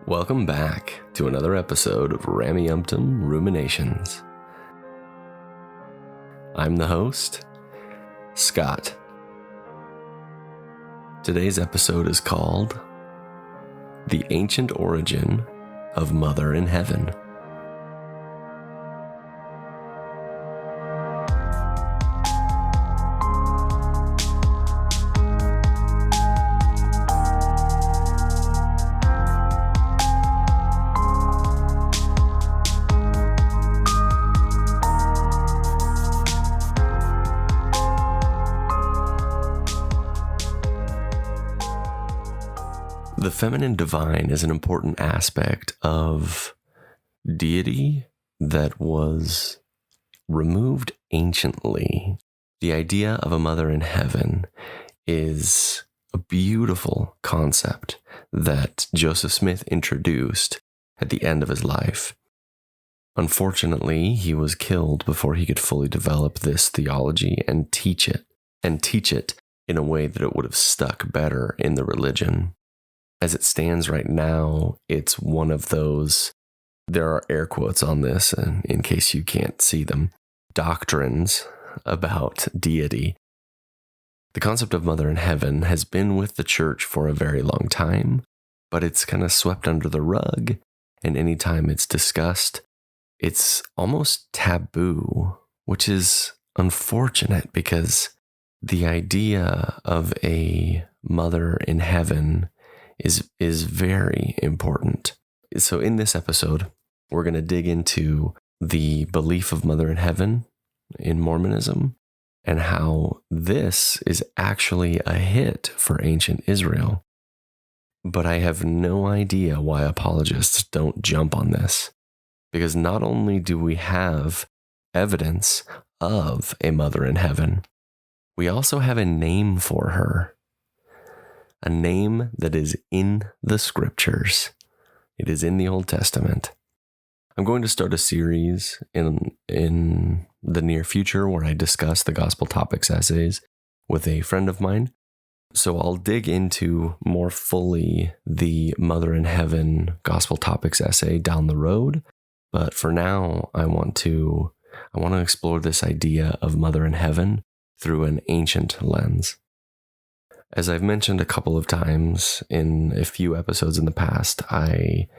Welcome back to another episode of Rameumptom Ruminations. I'm the host, Scott. Today's episode is called The Ancient Origin of Mother in Heaven. The feminine divine is an important aspect of deity that was removed anciently. The idea of a mother in heaven is a beautiful concept that Joseph Smith introduced at the end of his life. Unfortunately, he was killed before he could fully develop this theology and teach it in a way that it would have stuck better in the religion. As it stands right now, it's one of those, there are air quotes on this, in case you can't see them, doctrines about deity. The concept of Mother in Heaven has been with the church for a very long time, but it's kind of swept under the rug, and anytime it's discussed, it's almost taboo, which is unfortunate because the idea of a mother in heaven is very important. So in this episode, we're going to dig into the belief of Mother in Heaven in Mormonism and how this is actually a hit for ancient Israel. But I have no idea why apologists don't jump on this, because not only do we have evidence of a Mother in Heaven, we also have a name for her. A name that is in the scriptures. It is in the Old Testament. I'm going to start a series in the near future where I discuss the Gospel Topics essays with a friend of mine. So I'll dig into more fully the Mother in Heaven Gospel Topics essay down the road. But for now, I want to explore this idea of Mother in Heaven through an ancient lens. As I've mentioned a couple of times in a few episodes in the past, I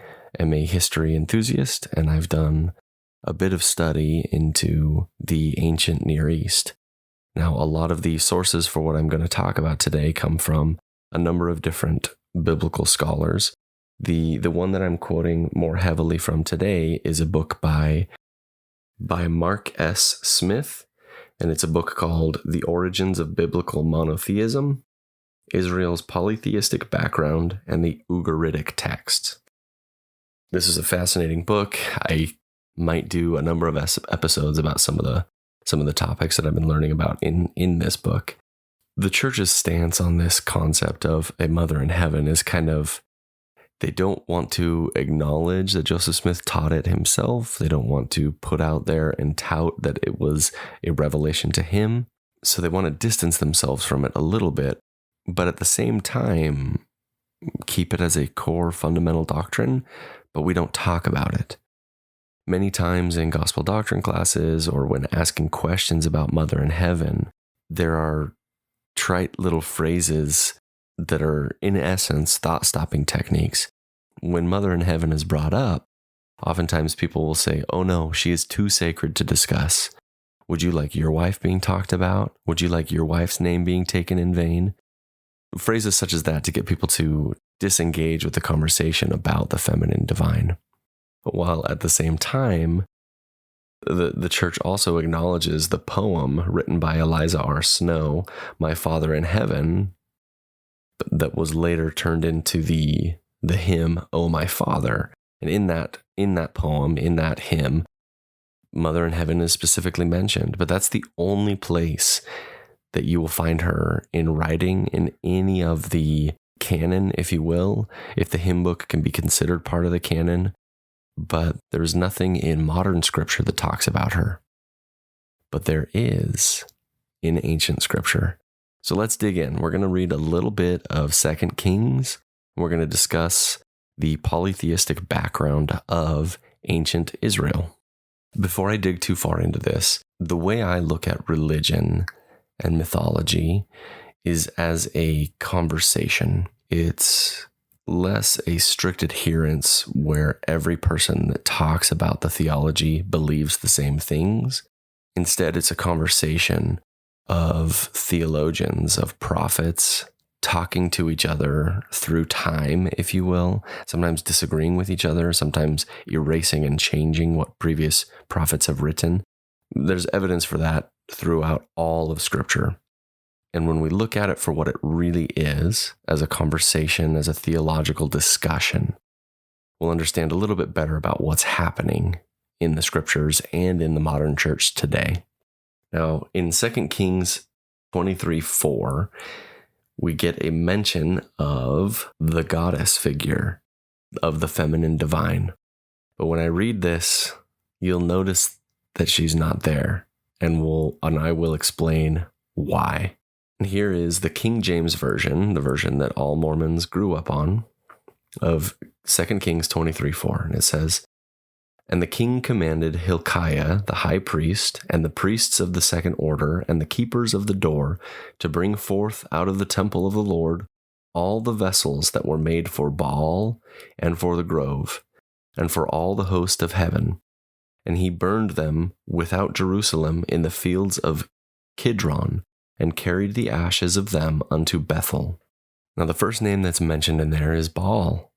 am a history enthusiast, and I've done a bit of study into the ancient Near East. Now, a lot of the sources for what I'm going to talk about today come from a number of different biblical scholars. The one that I'm quoting more heavily from today is a book by Mark S. Smith, and it's a book called The Origins of Biblical Monotheism, Israel's Polytheistic Background, and the Ugaritic Texts. This is a fascinating book. I might do a number of episodes about some of the topics that I've been learning about in this book. The church's stance on this concept of a mother in heaven is kind of, they don't want to acknowledge that Joseph Smith taught it himself. They don't want to put out there and tout that it was a revelation to him. So they want to distance themselves from it a little bit, but at the same time, keep it as a core fundamental doctrine, but we don't talk about it. Many times in gospel doctrine classes or when asking questions about Mother in Heaven, there are trite little phrases that are, in essence, thought-stopping techniques. When Mother in Heaven is brought up, oftentimes people will say, oh no, she is too sacred to discuss. Would you like your wife being talked about? Would you like your wife's name being taken in vain? Phrases such as that to get people to disengage with the conversation about the feminine divine. But while at the same time, the church also acknowledges the poem written by Eliza R. Snow, My Father in Heaven, that was later turned into the hymn, Oh My Father. And in that poem, in that hymn, Mother in Heaven is specifically mentioned, but that's the only place that you will find her in writing in any of the canon, if you will, if the hymn book can be considered part of the canon. But there's nothing in modern scripture that talks about her. But there is in ancient scripture. So let's dig in. We're going to read a little bit of 2 Kings. We're going to discuss the polytheistic background of ancient Israel. Before I dig too far into this, the way I look at religion and mythology is as a conversation. It's less a strict adherence where every person that talks about the theology believes the same things. Instead, it's a conversation of theologians, of prophets, talking to each other through time, if you will, sometimes disagreeing with each other, sometimes erasing and changing what previous prophets have written. There's evidence for that throughout all of Scripture. And when we look at it for what it really is, as a conversation, as a theological discussion, we'll understand a little bit better about what's happening in the Scriptures and in the modern church today. Now, in 2 Kings 23:4, we get a mention of the goddess figure, of the feminine divine. But when I read this, you'll notice that she's not there, and I will explain why. And here is the King James Version, the version that all Mormons grew up on, of 2 Kings 23:4. And it says, "And the king commanded Hilkiah, the high priest, and the priests of the second order, and the keepers of the door, to bring forth out of the temple of the Lord all the vessels that were made for Baal, and for the grove, and for all the host of heaven. And he burned them without Jerusalem in the fields of Kidron, and carried the ashes of them unto Bethel." Now, the first name that's mentioned in there is Baal.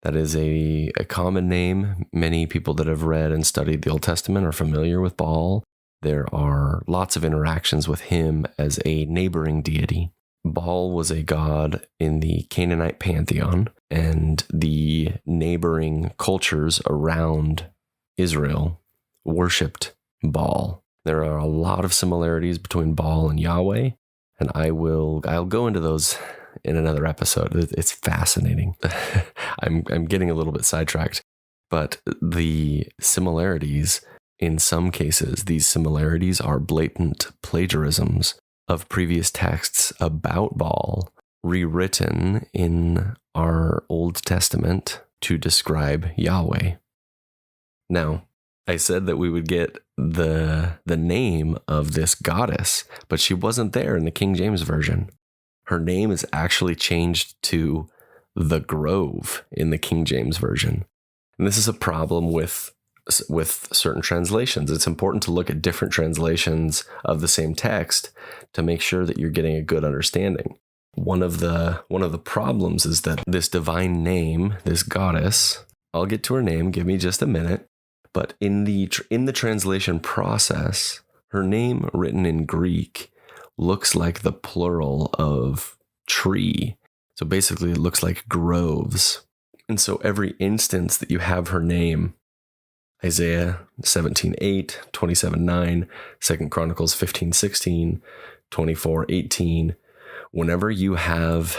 That is a common name. Many people that have read and studied the Old Testament are familiar with Baal. There are lots of interactions with him as a neighboring deity. Baal was a god in the Canaanite pantheon, and the neighboring cultures around Israel worshipped Baal. There are a lot of similarities between Baal and Yaweh, and I'll go into those in another episode. It's fascinating. I'm getting a little bit sidetracked, but the similarities, in some cases, these similarities are blatant plagiarisms of previous texts about Baal, rewritten in our Old Testament to describe Yahweh. Now, I said that we would get the name of this goddess, but she wasn't there in the King James Version. Her name is actually changed to the Grove in the King James Version. And this is a problem with certain translations. It's important to look at different translations of the same text to make sure that you're getting a good understanding. One of the problems is that this divine name, this goddess, I'll get to her name, give me just a minute, but in the translation process, her name written in Greek looks like the plural of tree. So basically it looks like groves. And so every instance that you have her name, Isaiah 17:8, 27:9, 2 Chronicles 15:16, 24:18, whenever you have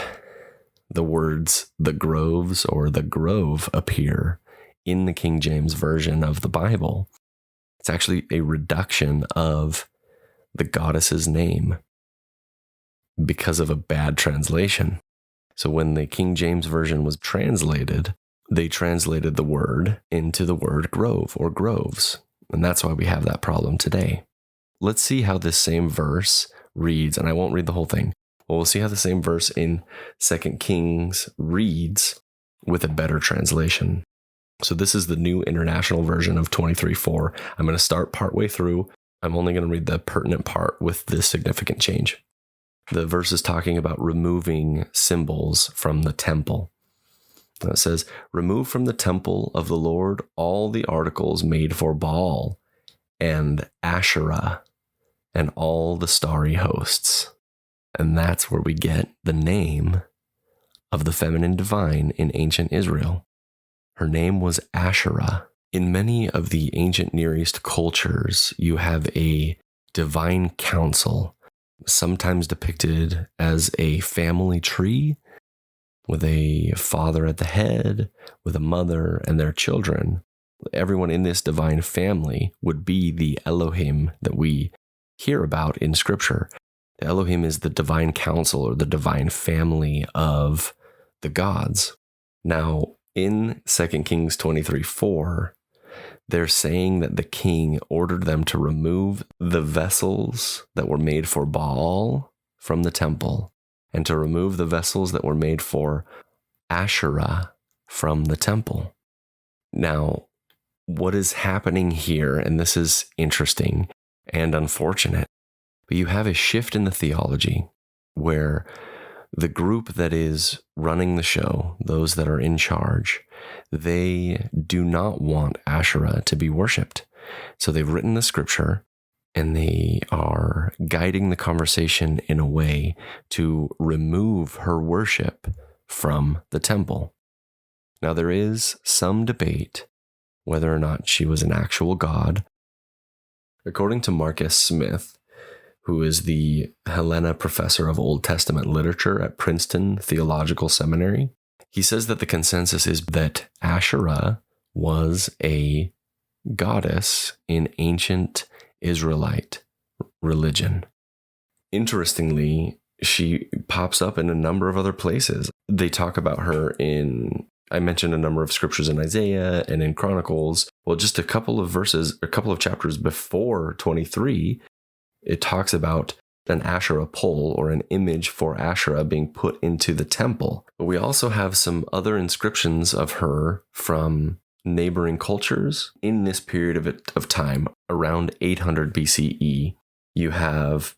the words the groves or the grove appear in the King James Version of the Bible, it's actually a reduction of the goddess's name because of a bad translation. So when the King James Version was translated, they translated the word into the word grove or groves. And that's why we have that problem today. Let's see how this same verse reads, and I won't read the whole thing. Well, we'll see how the same verse in 2 Kings reads with a better translation. So this is the New International Version of 23:4. I'm going to start partway through. I'm only going to read the pertinent part with this significant change. The verse is talking about removing symbols from the temple. It says, "Remove from the temple of the Lord all the articles made for Baal and Ashera and all the starry hosts." And that's where we get the name of the feminine divine in ancient Israel. Her name was Ashera. In many of the ancient Near East cultures, you have a divine council, sometimes depicted as a family tree with a father at the head, with a mother and their children. Everyone in this divine family would be the Elohim that we hear about in Scripture. The Elohim is the divine council or the divine family of the gods. Now, In 2 Kings 23:4, they're saying that the king ordered them to remove the vessels that were made for Baal from the temple and to remove the vessels that were made for Ashera from the temple. Now, what is happening here, and this is interesting and unfortunate, but you have a shift in the theology where the group that is running the show, those that are in charge, they do not want Ashera to be worshipped. So they've written the scripture and they are guiding the conversation in a way to remove her worship from the temple. Now, there is some debate whether or not she was an actual god. According to Marcus Smith, who is the Helena professor of Old Testament literature at Princeton Theological Seminary, he says that the consensus is that Ashera was a goddess in ancient Israelite religion. Interestingly, she pops up in a number of other places. They talk about her in, I mentioned a number of scriptures in Isaiah and in Chronicles. Well, just a couple of verses, a couple of chapters before 23, it talks about an Asherah pole or an image for Asherah being put into the temple. But we also have some other inscriptions of her from neighboring cultures in this period of time, around 800 BCE. You have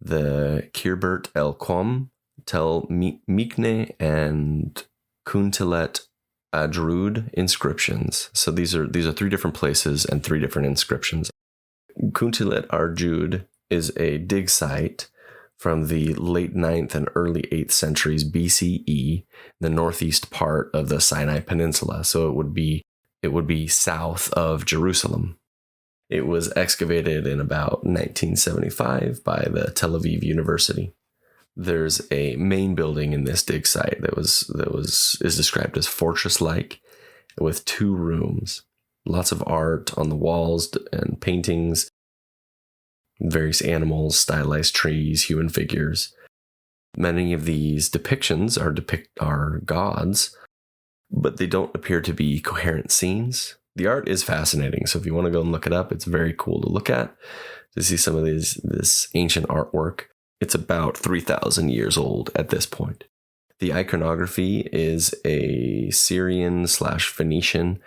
the Kirbert El Qom, Tel Mikne, and Kuntillet Ajrud inscriptions. So these are three different places and three different inscriptions. Kuntillet Ajrud is a dig site from the late 9th and early 8th centuries BCE, the northeast part of the Sinai Peninsula. So it would be south of Jerusalem. It was excavated in about 1975 by the Tel Aviv University. There's a main building in this dig site that is described as fortress-like, with 2 rooms, lots of art on the walls and paintings, various animals, stylized trees, human figures. Many of these depictions are gods, but they don't appear to be coherent scenes. The art is fascinating, so if you want to go and look it up, it's very cool to look at, to see some of this ancient artwork. It's about 3,000 years old at this point. The iconography is a Syrian/Phoenician.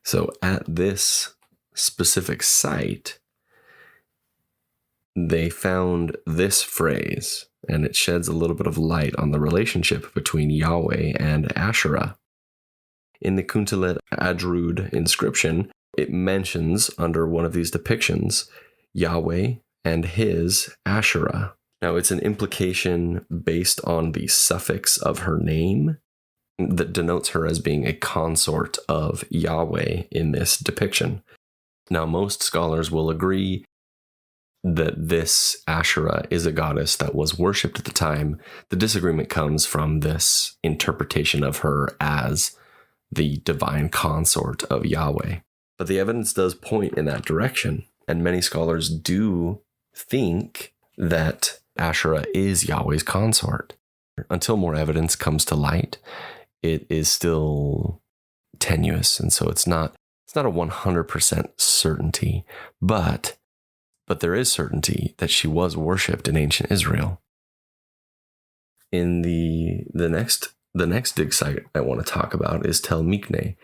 So at this specific site, they found this phrase, and it sheds a little bit of light on the relationship between Yaweh and Ashera. In the Kuntillet Ajrud inscription, it mentions under one of these depictions Yaweh and his Ashera. Now, it's an implication based on the suffix of her name that denotes her as being a consort of Yaweh in this depiction. Now, most scholars will agree that this Ashera is a goddess that was worshipped at the time. The disagreement comes from this interpretation of her as the divine consort of Yaweh. But the evidence does point in that direction, and many scholars do think that Ashera is Yahweh's consort. Until more evidence comes to light, it is still tenuous, and so it's not a 100% certainty, but there is certainty that she was worshipped in ancient Israel. In the next dig site I want to talk about is Tel Mikne.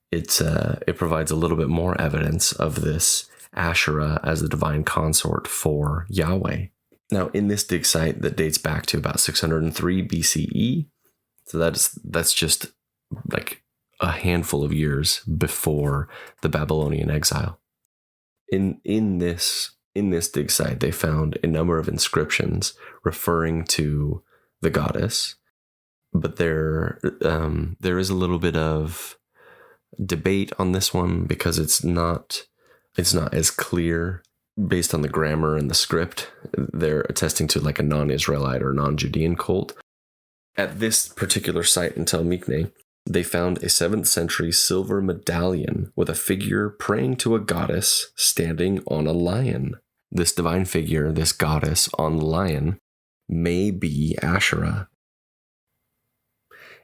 It provides a little bit more evidence of this Ashera as the divine consort for Yahweh. Now, in this dig site that dates back to about 603 BCE, so that's just like a handful of years before the Babylonian exile. In this dig site, they found a number of inscriptions referring to the goddess, but there is a little bit of debate on this one because it's not as clear based on the grammar and the script. They're attesting to like a non-Israelite or non-Judean cult. At this particular site in Tel Mikne, they found a 7th century silver medallion with a figure praying to a goddess standing on a lion. This divine figure, this goddess on the lion, may be Ashera.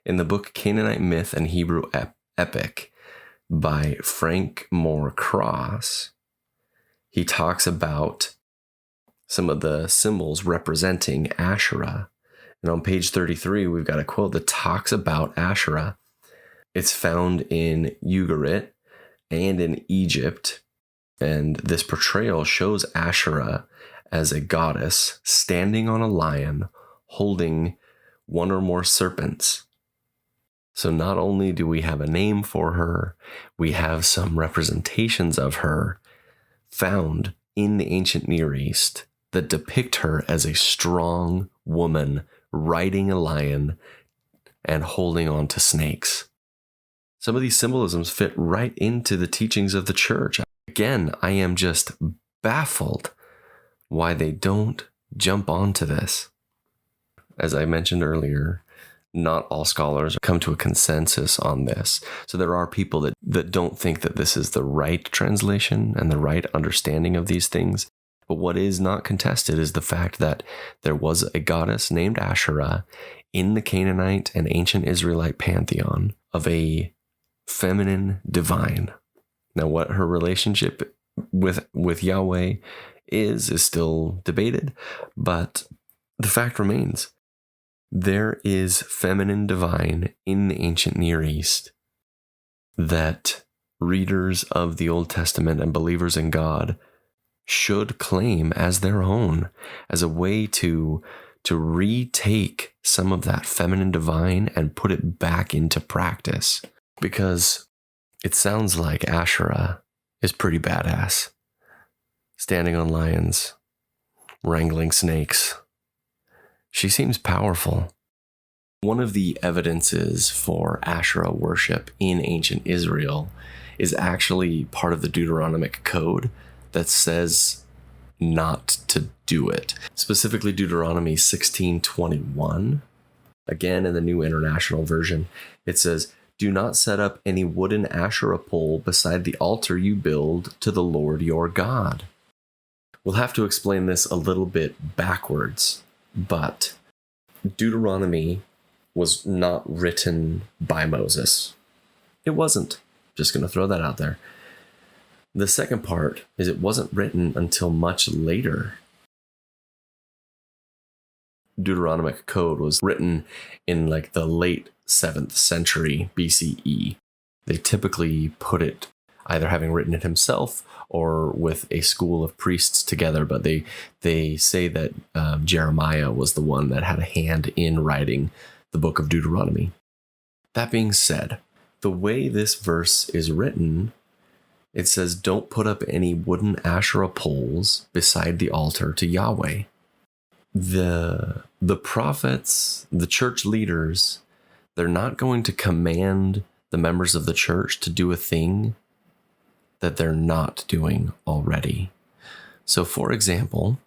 In the book Canaanite Myth and Hebrew Epic by Frank Moore Cross, he talks about some of the symbols representing Ashera. And on page 33, we've got a quote that talks about Ashera. It's found in Ugarit and in Egypt. And this portrayal shows Ashera as a goddess standing on a lion holding one or more serpents. So not only do we have a name for her, we have some representations of her found in the ancient Near East that depict her as a strong woman riding a lion and holding on to snakes. Some of these symbolisms fit right into the teachings of the church. Again, I am just baffled why they don't jump onto this. As I mentioned earlier, not all scholars come to a consensus on this. So there are people that don't think that this is the right translation and the right understanding of these things. But what is not contested is the fact that there was a goddess named Ashera in the Canaanite and ancient Israelite pantheon of a feminine divine. Now, what her relationship with Yahweh is still debated, but the fact remains. There is feminine divine in the ancient Near East that readers of the Old Testament and believers in God should claim as their own, as a way to retake some of that feminine divine and put it back into practice. Because it sounds like Ashera is pretty badass. Standing on lions, wrangling snakes. She seems powerful. One of the evidences for Ashera worship in ancient Israel is actually part of the Deuteronomic code that says not to do it. Specifically Deuteronomy 16:21. Again, in the New International Version, it says, "Do not set up any wooden Asherah pole beside the altar you build to the Lord your God." We'll have to explain this a little bit backwards, but Deuteronomy was not written by Moses. It wasn't. Just going to throw that out there. The second part is it wasn't written until much later. Deuteronomic code was written in like the late 7th century BCE. They typically put it either having written it himself or with a school of priests together, but they say that Jeremiah was the one that had a hand in writing the book of Deuteronomy. That being said, the way this verse is written, it says, don't put up any wooden Asherah poles beside the altar to Yahweh. The prophets, the church leaders, they're not going to command the members of the church to do a thing that they're not doing already. So, for example,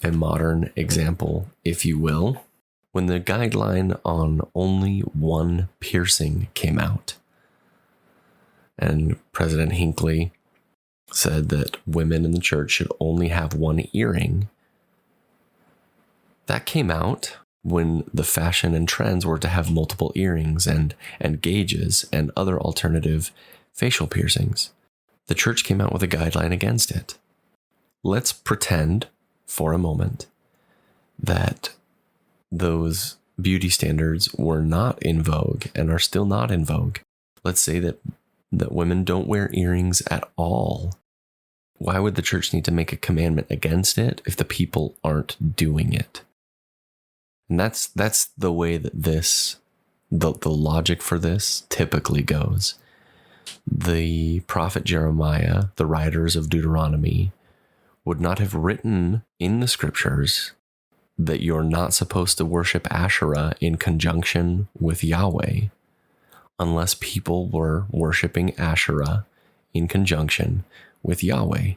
a modern example, if you will, when the guideline on only one piercing came out, and President Hinckley said that women in the church should only have one earring, that came out when the fashion and trends were to have multiple earrings and gauges and other alternative facial piercings. The church came out with a guideline against it. Let's pretend for a moment that those beauty standards were not in vogue and are still not in vogue. Let's say that women don't wear earrings at all. Why would the church need to make a commandment against it if the people aren't doing it? And that's the way that the logic for this typically goes. The prophet Jeremiah, the writers of Deuteronomy, would not have written in the scriptures that you're not supposed to worship Asherah in conjunction with Yahweh unless people were worshiping Asherah in conjunction with Yahweh.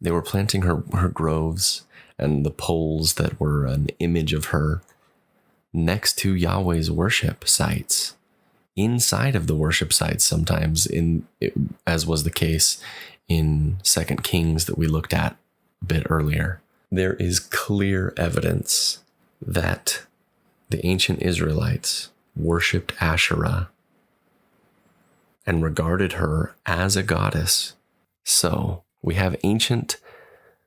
They were planting her groves and the poles that were an image of her next to Yahweh's worship sites, inside of the worship sites sometimes, as was the case in 2 Kings that we looked at a bit earlier. There is clear evidence that the ancient Israelites worshipped Ashera and regarded her as a goddess. So we have ancient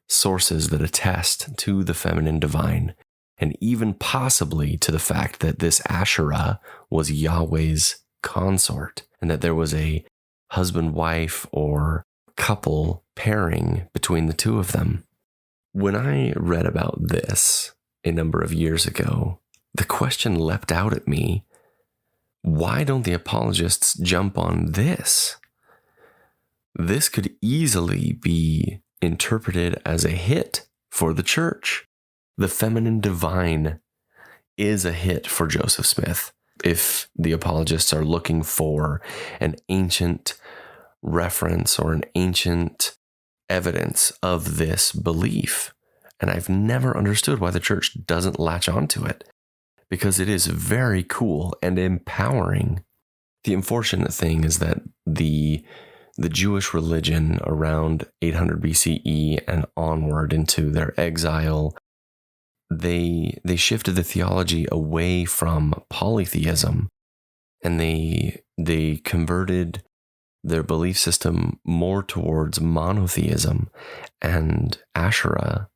sources that attest to the feminine divine, and even possibly to the fact that this Ashera was Yahweh's consort, and that there was a husband-wife or couple pairing between the two of them. When I read about this a number of years ago, the question leapt out at me, why don't the apologists jump on this? This could easily be interpreted as a hit for the church. The feminine divine is a hit for Joseph Smith. If the apologists are looking for an ancient reference or an ancient evidence of this belief. And I've never understood why the church doesn't latch onto it, because it is very cool and empowering. The unfortunate thing is that the Jewish religion around 800 BCE and onward into their exile, they shifted the theology away from polytheism, and they converted their belief system more towards monotheism, and Ashera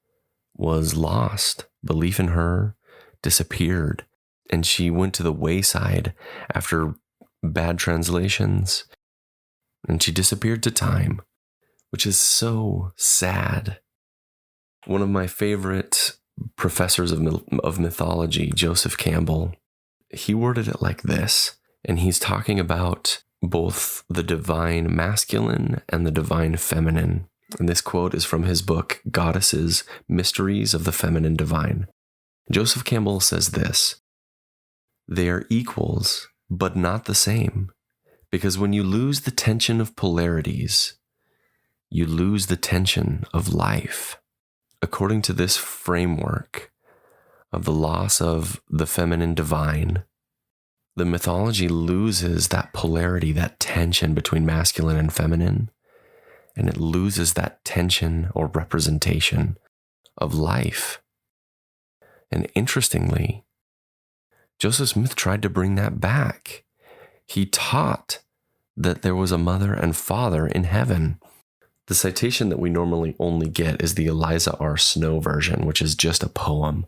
was lost. Belief in her disappeared, and she went to the wayside after bad translations, and she disappeared to time, which is so sad. One of my favorite professors of mythology, Joseph Campbell, he worded it like this, and he's talking about both the divine masculine and the divine feminine. And this quote is from his book, Goddesses, Mysteries of the Feminine Divine. Joseph Campbell says this: "They are equals, but not the same, because when you lose the tension of polarities, you lose the tension of life." According to this framework of the loss of the feminine divine, the mythology loses that polarity, that tension between masculine and feminine, and it loses that tension or representation of life. And interestingly, Joseph Smith tried to bring that back. He taught that there was a mother and father in heaven. The citation that we normally only get is the Eliza R. Snow version, which is just a poem.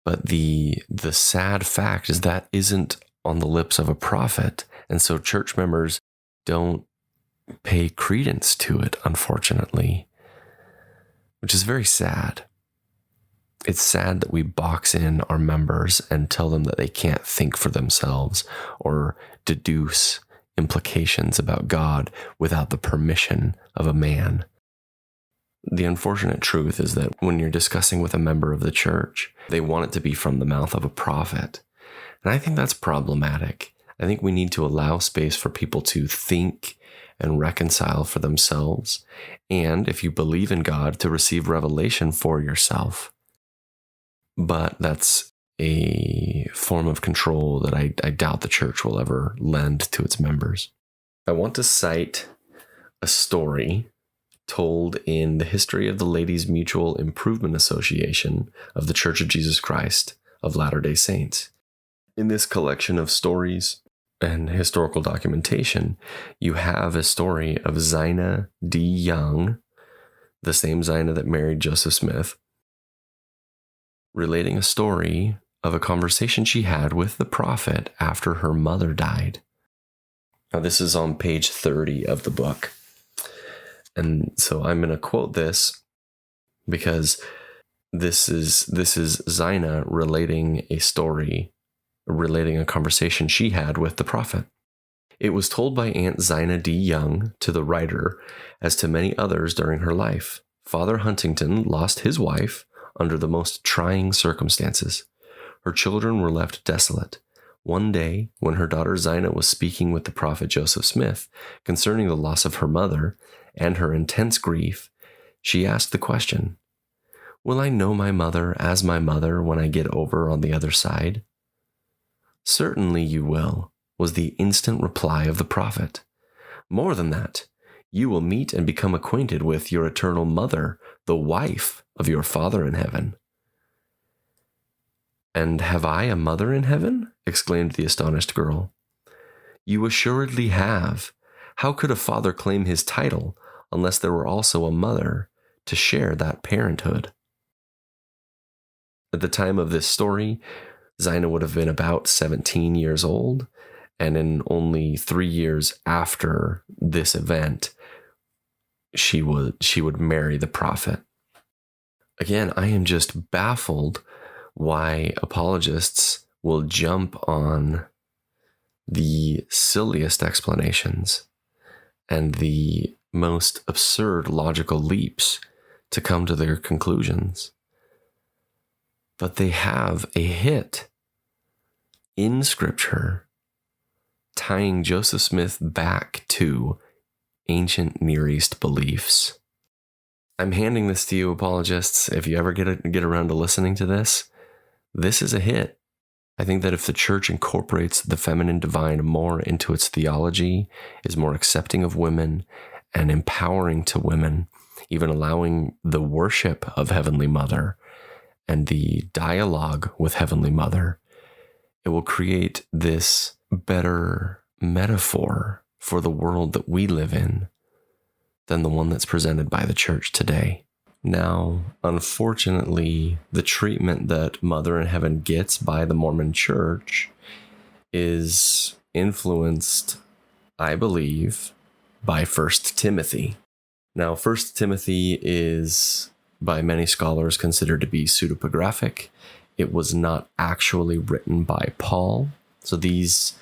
But the sad fact is that isn't on the lips of a prophet, and so church members don't pay credence to it, unfortunately, which is very sad. It's sad that we box in our members and tell them that they can't think for themselves or deduce implications about God without the permission of a man. The unfortunate truth is that when you're discussing with a member of the church, they want it to be from the mouth of a prophet. And I think that's problematic. I think we need to allow space for people to think and reconcile for themselves. And if you believe in God, to receive revelation for yourself. But that's a form of control that I doubt the church will ever lend to its members. I want to cite a story told in the History of the Ladies Mutual Improvement Association of the Church of Jesus Christ of Latter-day Saints. In this collection of stories and historical documentation, you have a story of Zina D. Young, the same Zina that married Joseph Smith, relating a story of a conversation she had with the prophet after her mother died. Now, this is on page 30 of the book. And so I'm going to quote this because this is Zina relating a story, relating a conversation she had with the prophet. It was told by Aunt Zina D. Young to the writer, as to many others during her life. Father Huntington lost his wife under the most trying circumstances. Her children were left desolate. One day, when her daughter Zina was speaking with the prophet Joseph Smith concerning the loss of her mother and her intense grief, she asked the question, "Will I know my mother as my mother when I get over on the other side?" "Certainly you will," was the instant reply of the prophet. "More than that, you will meet and become acquainted with your eternal mother, the wife of your Father in heaven." "And have I a mother in heaven?" exclaimed the astonished girl. "You assuredly have. How could a father claim his title unless there were also a mother to share that parenthood?" At the time of this story, Zina would have been about 17 years old, and in only 3 years after this event, she would marry the prophet. Again, I am just baffled why apologists will jump on the silliest explanations and the most absurd logical leaps to come to their conclusions. But they have a hit in Scripture tying Joseph Smith back to ancient Near East beliefs. I'm handing this to you, apologists. If you ever get around to listening to this, this is a hit. I think that if the church incorporates the feminine divine more into its theology, is more accepting of women and empowering to women, even allowing the worship of Heavenly Mother and the dialogue with Heavenly Mother, it will create this better metaphor for the world that we live in than the one that's presented by the church today. Now, unfortunately, the treatment that Mother in Heaven gets by the Mormon Church is influenced, I believe, by 1 Timothy. Now, 1 Timothy is, by many scholars, considered to be pseudepigraphic. It was not actually written by Paul. So these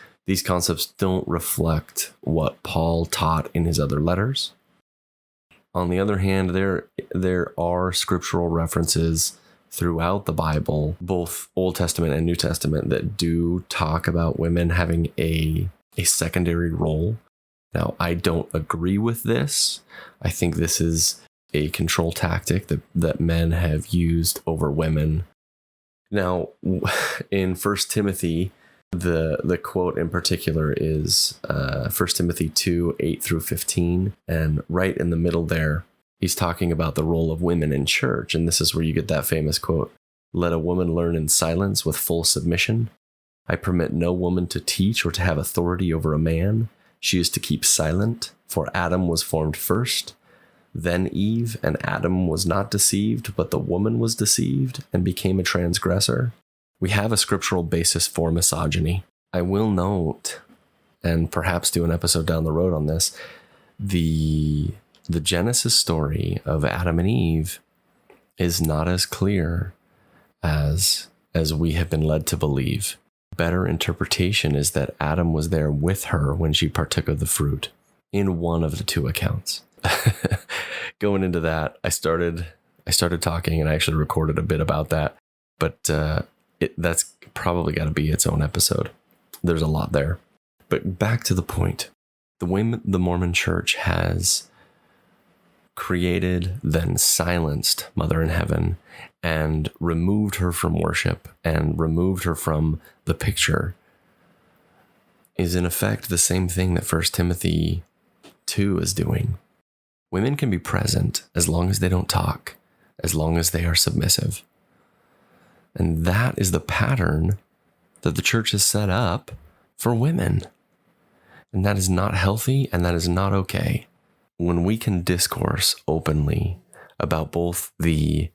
concepts don't reflect what Paul taught in his other letters. On the other hand, there are scriptural references throughout the Bible, both Old Testament and New Testament, that do talk about women having a secondary role. Now, I don't agree with this. I think this is a control tactic that men have used over women. Now, in 1 Timothy, the quote in particular is 1 Timothy 2, 8 through 15. And right in the middle there, he's talking about the role of women in church. And this is where you get that famous quote, "Let a woman learn in silence with full submission. I permit no woman to teach or to have authority over a man. She is to keep silent, for Adam was formed first, then Eve, and Adam was not deceived, but the woman was deceived and became a transgressor." We have a scriptural basis for misogyny. I will note, and perhaps do an episode down the road on this, the Genesis story of Adam and Eve is not as clear as we have been led to believe. Better interpretation is that Adam was there with her when she partook of the fruit, in one of the two accounts. Going into that, I started talking, and I actually recorded a bit about that, but that's probably got to be its own episode. There's a lot there. But back to the point. The Mormon Church has created, then silenced Mother in Heaven and removed her from worship and removed her from the picture is in effect the same thing that 1 Timothy 2 is doing. Women can be present as long as they don't talk, as long as they are submissive. And that is the pattern that the church has set up for women. And that is not healthy, and that is not okay. When we can discourse openly about both the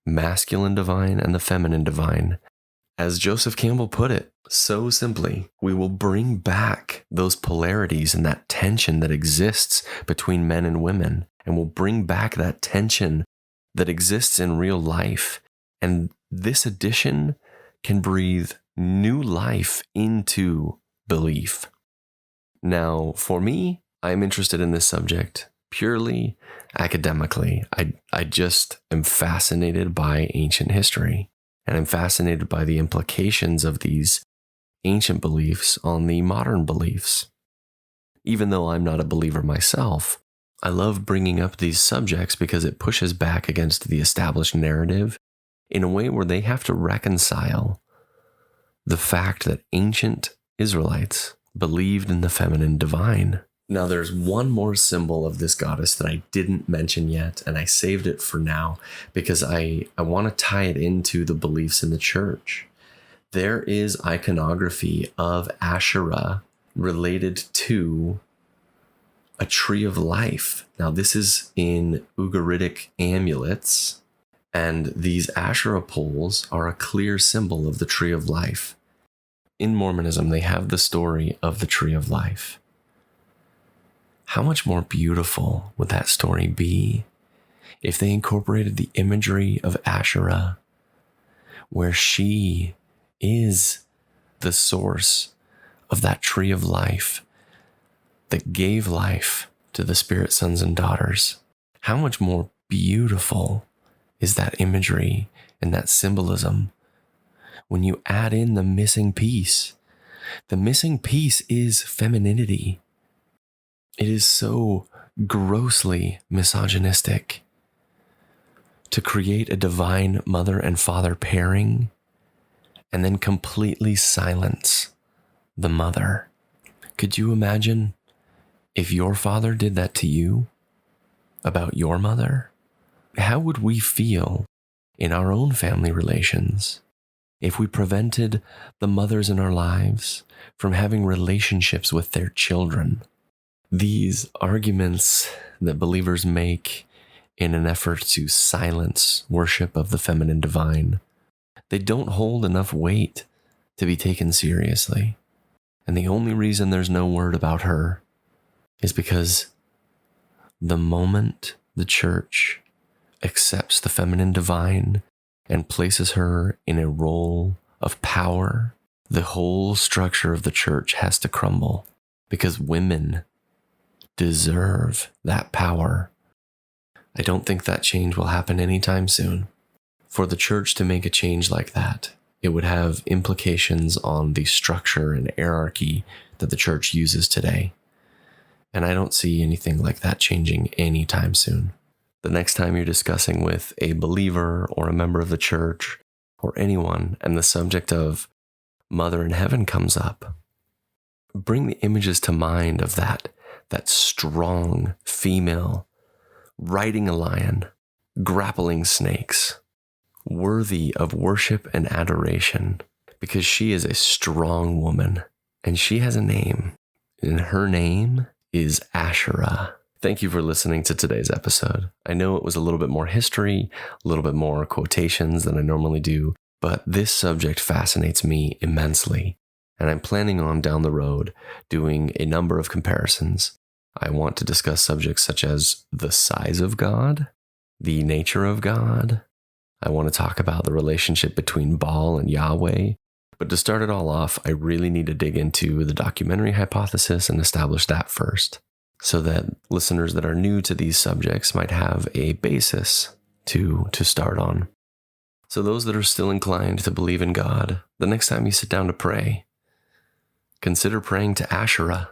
masculine divine and the feminine divine, as Joseph Campbell put it so simply, we will bring back those polarities and that tension that exists between men and women, and we'll bring back that tension that exists in real life. And this edition can breathe new life into belief. Now, for me, I'm interested in this subject purely academically. I just am fascinated by ancient history, and I'm fascinated by the implications of these ancient beliefs on the modern beliefs. Even though I'm not a believer myself, I love bringing up these subjects because it pushes back against the established narrative in a way where they have to reconcile the fact that ancient Israelites believed in the feminine divine. Now, there's one more symbol of this goddess that I didn't mention yet, and I saved it for now because I want to tie it into the beliefs in the church. There is iconography of Ashera related to a tree of life. Now, this is in Ugaritic amulets, and these Ashera poles are a clear symbol of the tree of life. In Mormonism, they have the story of the tree of life. How much more beautiful would that story be if they incorporated the imagery of Ashera, where she is the source of that tree of life that gave life to the spirit sons and daughters? How much more beautiful is that imagery and that symbolism when you add in the missing piece? The missing piece is femininity. It is so grossly misogynistic to create a divine mother and father pairing and then completely silence the mother. Could you imagine if your father did that to you about your mother? How would we feel in our own family relations if we prevented the mothers in our lives from having relationships with their children? These arguments that believers make in an effort to silence worship of the feminine divine, they don't hold enough weight to be taken seriously. And the only reason there's no word about her is because the moment the church accepts the feminine divine and places her in a role of power, the whole structure of the church has to crumble, because women deserve that power. I don't think that change will happen anytime soon. For the church to make a change like that, it would have implications on the structure and hierarchy that the church uses today. And I don't see anything like that changing anytime soon. The next time you're discussing with a believer or a member of the church or anyone and the subject of Mother in Heaven comes up, bring the images to mind of that strong female riding a lion, grappling snakes, worthy of worship and adoration, because she is a strong woman and she has a name, and her name is Ashera. Thank you for listening to today's episode. I know it was a little bit more history, a little bit more quotations than I normally do, but this subject fascinates me immensely, and I'm planning on down the road doing a number of comparisons. I want to discuss subjects such as the size of God, the nature of God. I want to talk about the relationship between Baal and Yaweh. But to start it all off, I really need to dig into the documentary hypothesis and establish that first, so that listeners that are new to these subjects might have a basis to start on. So those that are still inclined to believe in God, the next time you sit down to pray, consider praying to Ashera.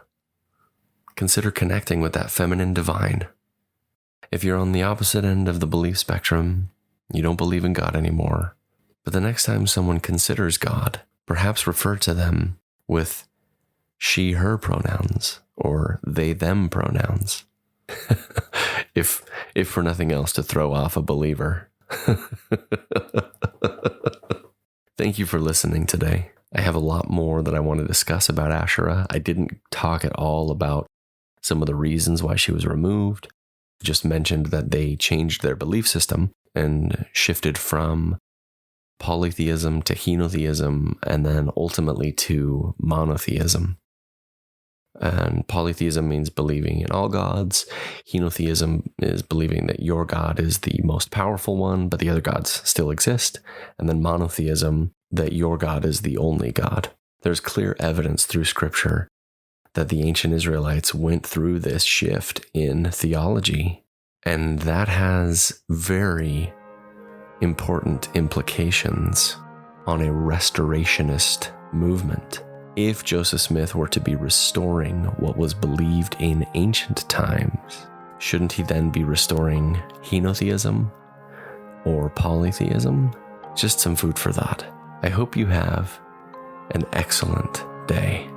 Consider connecting with that feminine divine. If you're on the opposite end of the belief spectrum, you don't believe in God anymore, but the next time someone considers God, perhaps refer to them with she, her pronouns or they, them pronouns. if for nothing else, to throw off a believer. Thank you for listening today. I have a lot more that I want to discuss about Ashera. I didn't talk at all about some of the reasons why she was removed. Just mentioned that they changed their belief system and shifted from polytheism to henotheism, and then ultimately to monotheism. And polytheism means believing in all gods. Henotheism is believing that your God is the most powerful one, but the other gods still exist. And then monotheism, that your God is the only God. There's clear evidence through scripture that the ancient Israelites went through this shift in theology. And that has very important implications on a restorationist movement. If Joseph Smith were to be restoring what was believed in ancient times, shouldn't he then be restoring henotheism or polytheism? Just some food for thought. I hope you have an excellent day.